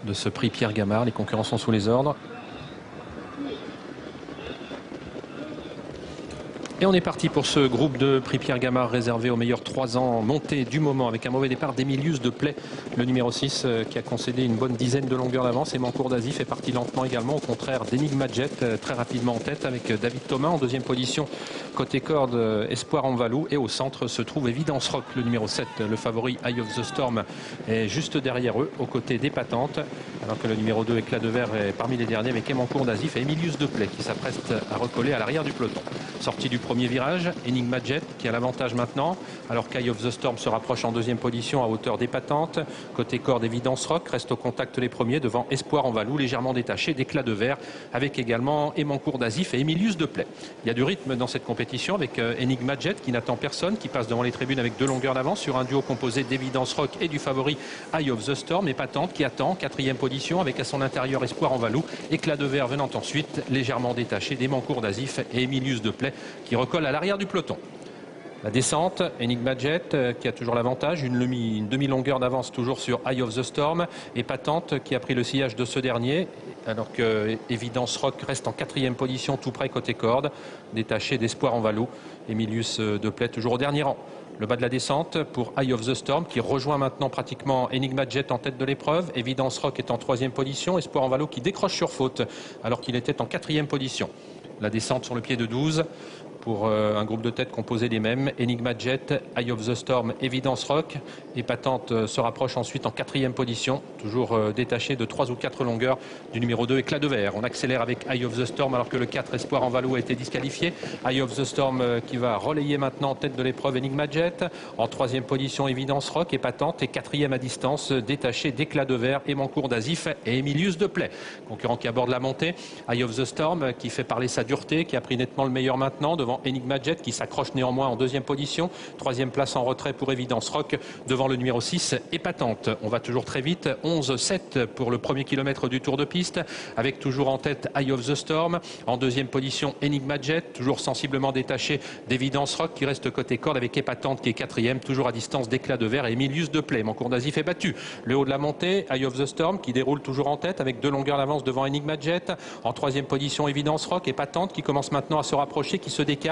de ce prix Pierre Gamard. Les concurrents sont sous les ordres. Et on est parti pour ce groupe de prix Pierre Gamard réservé aux meilleurs 3 ans montés du moment, avec un mauvais départ d'Emilius Deplay, le numéro 6, qui a concédé une bonne dizaine de longueurs d'avance. Et Mancourt d'Azif est parti lentement également, au contraire d'Enigma Jet, très rapidement en tête avec David Thomas en deuxième position. Côté corde, Espoir en Valou, et au centre se trouve Évidence Rock, le numéro 7, le favori Eye of the Storm est juste derrière eux, aux côtés d'Épatante, alors que le numéro 2, Éclat de Verre, est parmi les derniers avec Mancourt d'Azif et Emilius Deplay qui s'apprête à recoller à l'arrière du peloton. Sortie du premier virage, Enigma Jet qui a l'avantage maintenant, alors qu'Eye of the Storm se rapproche en deuxième position à hauteur d'Épatante. Côté corde, Évidence Rock reste au contact les premiers devant Espoir en Valou, légèrement détaché d'Éclat de Verre, avec également Mancourt d'Azif et Emilius Deplay. Il y a du rythme dans cette compétition avec Enigma Jet qui n'attend personne, qui passe devant les tribunes avec 2 longueurs d'avance sur un duo composé d'Évidence Rock et du favori Eye of the Storm. Épatante qui attend, quatrième position avec à son intérieur Espoir en Valou, Éclat de Verre venant ensuite légèrement détaché des Mancourt d'Azif et Emilius Deplay qui recolle à l'arrière du peloton. La descente, Enigma Jet qui a toujours l'avantage, une demi-longueur d'avance toujours sur Eye of the Storm. Épatante qui a pris le sillage de ce dernier, alors que Évidence Rock reste en quatrième position tout près côté corde, détaché d'Espoir en Valou. Emilius Deplay toujours au dernier rang. Le bas de la descente pour Eye of the Storm qui rejoint maintenant pratiquement Enigma Jet en tête de l'épreuve. Évidence Rock est en troisième position. Espoir en Valou qui décroche sur faute alors qu'il était en quatrième position. La descente sur le pied de 12 pour un groupe de tête composé des mêmes. Enigma Jet, Eye of the Storm, Évidence Rock. Épatante se rapproche ensuite en quatrième position, toujours détaché de 3 ou 4 longueurs du numéro 2, Éclat de Verre. On accélère avec Eye of the Storm alors que le 4, Espoir en Valou, a été disqualifié. Eye of the Storm qui va relayer maintenant en tête de l'épreuve Enigma Jet. En troisième position, Évidence Rock. Épatante et quatrième à distance, détaché d'Éclat de Verre, Mancourt d'Azif et Emilius Deplay. Concurrent qui aborde la montée. Eye of the Storm qui fait parler sa dureté, qui a pris nettement le meilleur maintenant devant Enigma Jet qui s'accroche néanmoins en deuxième position. Troisième place en retrait pour Évidence Rock devant le numéro 6, Épatante. On va toujours très vite. 11-7 pour le premier kilomètre du tour de piste, avec toujours en tête Eye of the Storm. En deuxième position, Enigma Jet, toujours sensiblement détaché d'Évidence Rock qui reste côté corde avec Épatante qui est quatrième, toujours à distance d'Éclat de Verre et Emilius Deplay. Mancourt d'Azif est battu. Le haut de la montée, Eye of the Storm qui déroule toujours en tête avec 2 longueurs d'avance devant Enigma Jet. En troisième position, Évidence Rock. Épatante qui commence maintenant à se rapprocher, qui se décale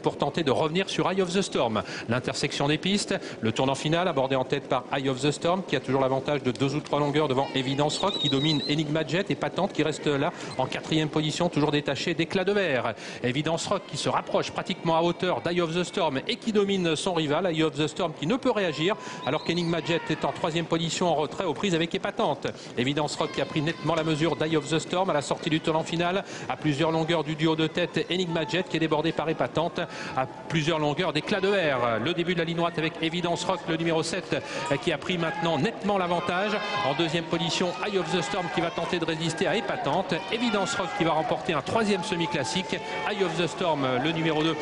pour tenter de revenir sur Eye of the Storm. L'intersection des pistes, le tournant final abordé en tête par Eye of the Storm qui a toujours l'avantage de 2 ou 3 longueurs devant Évidence Rock qui domine Enigma Jet. Épatante qui reste là en quatrième position, toujours détaché d'Éclat de Verre. Évidence Rock qui se rapproche pratiquement à hauteur d'Eye of the Storm et qui domine son rival. Eye of the Storm qui ne peut réagir alors qu'Enigma Jet est en troisième position en retrait aux prises avec Épatante. Évidence Rock qui a pris nettement la mesure d'Eye of the Storm à la sortie du tournant final, à plusieurs longueurs du duo de tête Enigma Jet qui est débordé par Épatante, à plusieurs longueurs d'Éclat de Verre. Le début de la ligne droite avec Évidence Rock, le numéro 7 qui a pris maintenant nettement l'avantage. En deuxième position, Eye of the Storm qui va tenter de résister à Épatante. Évidence Rock qui va remporter un troisième semi-classique. Eye of the Storm, le numéro 2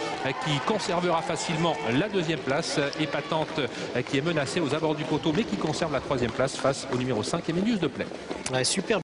qui conservera facilement la deuxième place. Épatante qui est menacée aux abords du poteau mais qui conserve la troisième place face au numéro 5, Emilius Deplay. Ouais, super.